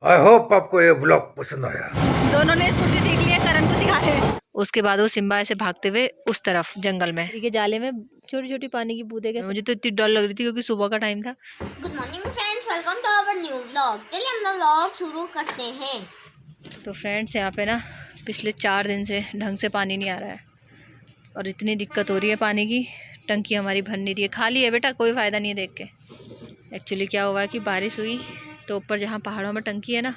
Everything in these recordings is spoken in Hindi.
आई होप आपको ये व्लॉग पसंद आया। दोनों ने स्कूटी सीख ली है, करण को सिखा रहे हैं। उसके बाद वो सिम्बा ऐसे भागते हुए उस तरफ जंगल में के जाले में छोटी छोटी पानी की बूंदें के मुझे तो इतनी डर लग रही थी क्योंकि सुबह का टाइम था। Good morning friends, welcome to our new vlog. चलिए हम लोग व्लॉग शुरू करते हैं। तो फ्रेंड्स यहाँ पे ना पिछले 4 दिन से ढंग से पानी नहीं आ रहा है और इतनी दिक्कत हो रही है पानी की। टंकी हमारी भर नहीं रही है। खाली है बेटा, कोई फ़ायदा नहीं है देख के। एक्चुअली क्या हुआ है कि बारिश हुई तो ऊपर जहाँ पहाड़ों में टंकी है ना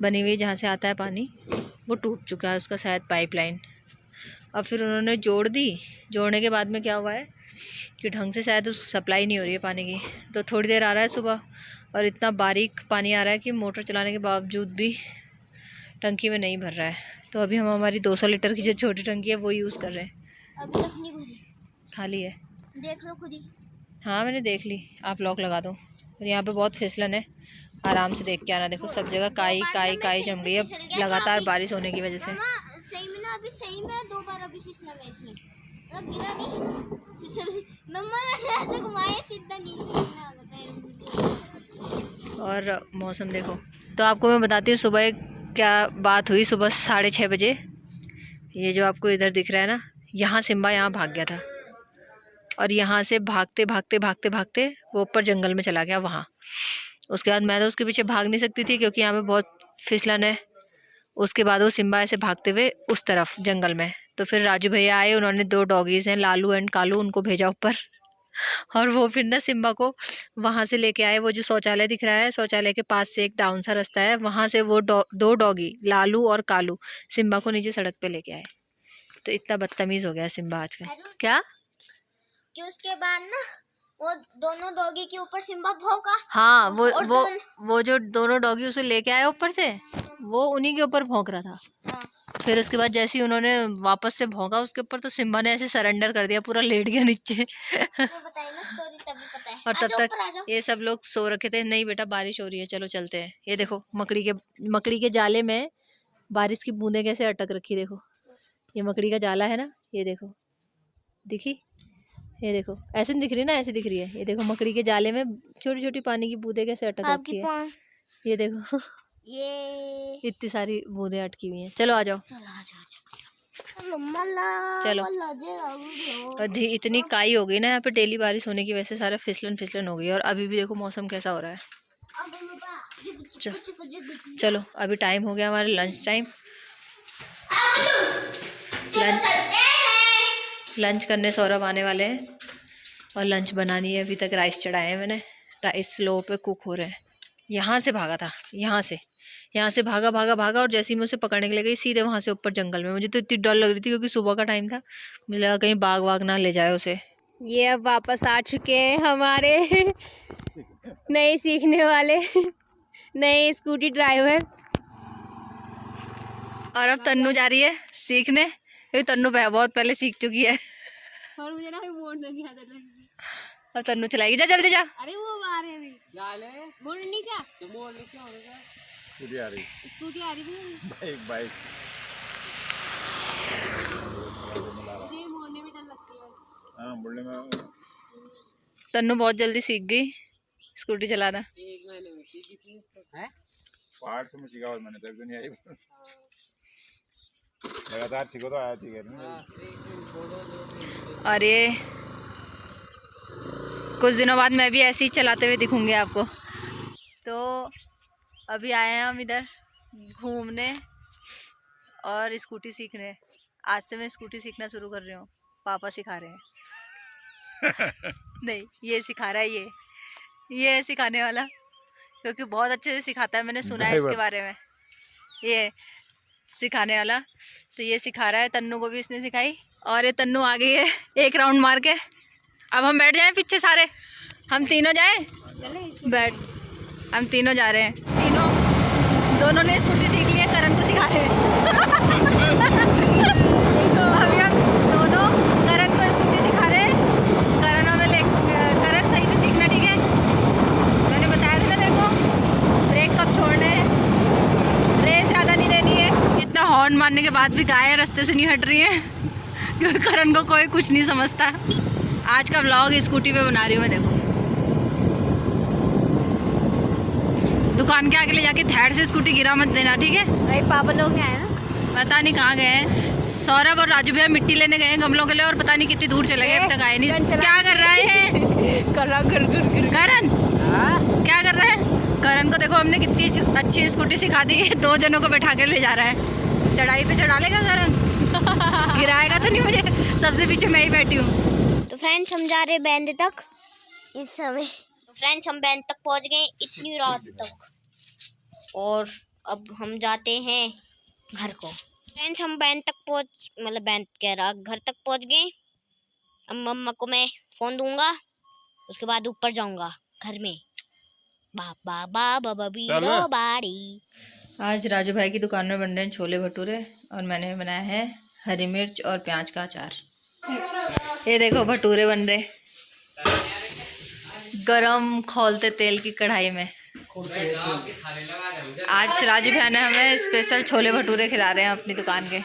बनी हुई, जहाँ से आता है पानी, वो टूट चुका है उसका शायद पाइपलाइन। अब फिर उन्होंने जोड़ दी। जोड़ने के बाद में क्या हुआ है कि ढंग से शायद उस सप्लाई नहीं हो रही है पानी की। तो थोड़ी देर आ रहा है सुबह और इतना बारीक पानी आ रहा है कि मोटर चलाने के बावजूद भी टंकी में नहीं भर रहा है। तो अभी हम हमारी 200 लीटर की जो छोटी टंकी है वो यूज़ कर रहे हैं। अभी तक नहीं भरी, खाली है, देख लो खुद ही। हाँ मैंने देख ली, आप लॉक लगा दो। और यहाँ पे बहुत फिसलन है, आराम से देख के आना। देखो सब जगह काई काई काई जम गई है लगातार बारिश होने की वजह से। सही में ना, अभी सही में 2 बार अभी फिसला मैं इसमें, मतलब गिरा नहीं, फिसल। मम्मा ने ऐसे घुमाया, सीधा नीचे आ गया। और मौसम देखो। तो आपको मैं बताती हूँ सुबह क्या बात हुई। सुबह 6:30 बजे ये जो आपको इधर दिख रहा है ना, यहाँ सिम्बा यहाँ भाग गया था और यहाँ से भागते भागते भागते भागते वो ऊपर जंगल में चला गया वहाँ। उसके बाद मैं तो उसके पीछे भाग नहीं सकती थी क्योंकि यहाँ पे बहुत फिसलन है। उसके बाद वो सिम्बा ऐसे भागते हुए उस तरफ जंगल में। तो फिर राजू भैया आए, उन्होंने 2 डॉगीज़ हैं लालू एंड कालू, उनको भेजा ऊपर। और वो फिर ना सिम्बा को वहाँ से लेके आए। वो जो शौचालय दिख रहा है, शौचालय के पास से एक डाउन सा रास्ता है, वहाँ से वो 2 डॉगी लालू और कालू सिम्बा को नीचे सड़क पे लेके आए। तो इतना बदतमीज़ हो गया सिम्बा आजकल। क्या कि उसके बाद ना वो दोनों डॉगी के ऊपर सिम्बा भौंका। हाँ, वो जो दोनों डॉगी उसे लेके आए ऊपर से, वो उन्हीं के ऊपर भौंक रहा था। हाँ। फिर उसके बाद जैसे ही उन्होंने वापस से भौंका उसके ऊपर, तो सिम्बा ने ऐसे सरेंडर कर दिया, पूरा लेट गया नीचे। बताइए ना स्टोरी, तभी पता है। और तब तक ये सब लोग सो रखे थे। नहीं बेटा बारिश हो रही है, चलो चलते हैं। ये देखो मकड़ी के जाले में बारिश की बूंदें कैसे अटक रखी। देखो ये मकड़ी का जाला है ना, ये देखो, दिखी? ये देखो ऐसे नहीं दिख रही ना, ऐसे दिख रही है। ये देखो मकड़ी के जाले में छोटी छोटी पानी की बूंदें कैसे अटक रखी है। ये देखो ये इतनी सारी बूंदें अटकी हुई हैं। चलो आ जाओ, चलो। और इतनी काई हो गई ना यहाँ पे, डेली बारिश होने की वजह से सारा फिसलन हो गई। और अभी भी देखो मौसम कैसा हो रहा है। चलो अभी टाइम हो गया हमारा लंच टाइम। लंच करने सौरभ आने वाले हैं और लंच बनानी है। अभी तक राइस चढ़ाए हैं मैंने, राइस स्लो पे कुक हो रहे हैं। यहाँ से भागा था, यहाँ से भागा और जैसे ही मैं उसे पकड़ने के लिए गई सीधे वहाँ से ऊपर जंगल में। मुझे तो इतनी डर लग रही थी क्योंकि सुबह का टाइम था, मुझे लगा कहीं बाघ वाघ ना ले जाए उसे। ये अब वापस आ चुके हैं हमारे नए सीखने वाले नए स्कूटी ड्राइवर। और अब तन्नू जा रही है सीखने, क्योंकि तन्नू बहुत पहले सीख चुकी है। और मुझे ना मोड़ नहीं आता। अब तन्नू चलाएगी। जा जल्दी जा। अरे वो आ रहे हैं, जाले मोड़ नहीं जा, तो मोड़ ले क्या होगा। स्कूटी आ रही बाइक मुझे मोड़ने में डर लगती है। हां मोड़ने में। तन्नू बहुत जल्दी सीख गई स्कूटी चलाना। 1 महीने में सीखी थी हैं, पहाड़ से मैं सीखा और मैंने तक नहीं आई। लगातार सीखो तो आती है ना। और ये कुछ दिनों बाद मैं भी ऐसे ही चलाते हुए दिखूंगी आपको। तो अभी आए हैं हम इधर घूमने और स्कूटी सीखने। आज से मैं स्कूटी सीखना शुरू कर रही हूँ, पापा सिखा रहे हैं। नहीं ये सिखा रहा है, ये सिखाने वाला, क्योंकि बहुत अच्छे से सिखाता है, मैंने सुना है इसके बारे में, ये सिखाने वाला। तो ये सिखा रहा है, तन्नू को भी इसने सिखाई। और ये तन्नू आ गई है एक राउंड मार के। अब हम बैठ जाएं पीछे सारे, हम तीनों जाएं, बैठ, हम तीनों जा रहे हैं। दोनों ने स्कूटी सीख ली है, करण को सिखा रहे हैं। तो अभी हम दोनों करण को स्कूटी सिखा रहे हैं। करण सही से सीखना, ठीक है? मैंने बताया था ना तेरे को, ब्रेक कब छोड़ना है, रेस ज़्यादा नहीं देनी है। इतना हॉर्न मारने के बाद भी गाय रास्ते से नहीं हट रही है क्योंकि करण को कोई कुछ नहीं समझता। आज का व्लॉग स्कूटी पे बना रही हूँ मैं। देखो दुकान के आगे ले जाके थैड से स्कूटी गिरा मत देना, ठीक है? भाई पापा लोग हैं ना, पता नहीं कहाँ गए हैं। सौरभ और राजू भैया मिट्टी लेने गए हैं गमलों के लिए, और पता नहीं कितनी दूर चले गए, अभी तक आए नहीं। क्या कर रहा है करण? क्या कर रहा है करण? को देखो हमने कितनी अच्छी स्कूटी सिखा दी है, 2 जनों को बैठा कर ले जा रहा है। चढ़ाई पे चढ़ा लेगा करण? गिराएगा तो नहीं मुझे? सबसे पीछे मैं ही बैठी हूँ। तो फ्रेंड्स हम जा रहे हैं बैंड तक इस समय। तो फ्रेंड्स हम बैंड तक पहुंच गए इतनी रात तक, और अब हम जाते हैं घर को। फ्रेंड्स हम बैंड तक पहुंच, मतलब बैंड कह रहा, घर तक पहुंच गए। अब मम्मा को मैं फोन दूंगा, उसके बाद ऊपर जाऊंगा घर में। बाबा बाबा बबीडो बाड़ी। आज राजू भाई की दुकान में बन रहे हैं छोले भटूरे, और मैंने बनाया है हरी मिर्च और प्याज का अचार। ये देखो भटूरे बन रहे गरम खौलते तेल की कढ़ाई में। आज राजू भाई ने हमें स्पेशल छोले भटूरे खिला रहे हैं अपनी दुकान के,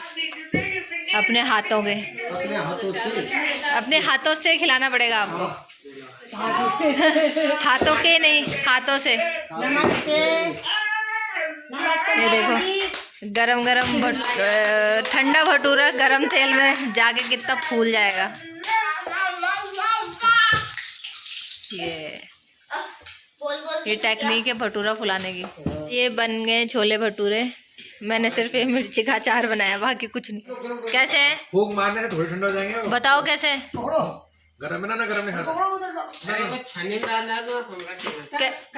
अपने हाथों के। अपने हाथों से खिलाना पड़ेगा आपको। हाथों के नहीं, हाथों से। नमस्ते। ये देखो गरम गरम ठंडा भटूरा गरम तेल में जाके कितना फूल जाएगा। ये टेक्निक है भटूरा फुलाने की। ये बन गए छोले भटूरे। मैंने सिर्फ ये मिर्ची का अचार बनाया, बाकी कुछ नहीं। कैसे है? फूंक मारने से थोड़ी ठंडा हो जाएंगे। बताओ कैसे? गरम में ना गरम में खाता।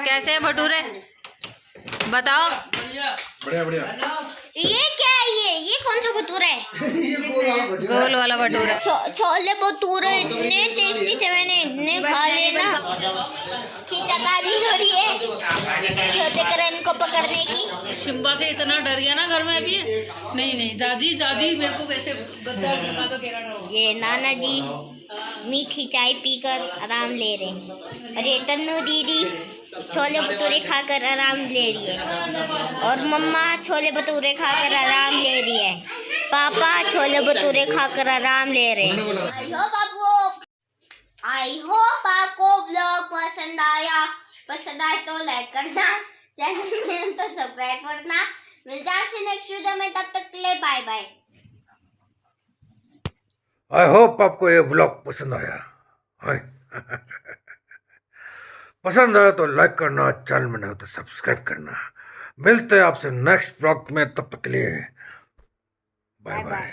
कैसे है भटूरे? बताओ। बढ़िया बढ़िया। ये क्या है? ये कौन सा भटूरा है? गोल वाला भटूरा। छोले भटूरे इतने टेस्टी थे, मैंने इतने खा लिए ना। खींचातानी हो रही है छोटे करण को पकड़ने की। शिम्बा से इतना डर गया ना घर में अभी। नहीं दादी मेरे को वैसे ये नाना जी मीठी चाय पीकर आराम ले रहे हैं, और ये तन्नू दीदी छोले भटूरे खाकर आराम ले रही है, और मम्मा छोले भटूरे खाकर आराम ले रही है। पापा छोले भटूरे खाकर आराम ले रहे हैं। आई होप आपको व्लॉग पसंद आया। पसंद आए तो लाइक करना, चैनल में तो सब्सक्राइब करना। मिलते हैं आपसे नेक्स्ट वीडियो में, तब तक के लिए बाय बाय। आई होप आपको ये व्लॉग पसंद आया। पसंद आया तो लाइक करना, चैनल में नहीं हो तो सब्सक्राइब करना। मिलते हैं आपसे नेक्स्ट व्लॉग में, तब तक के लिए बाय बाय।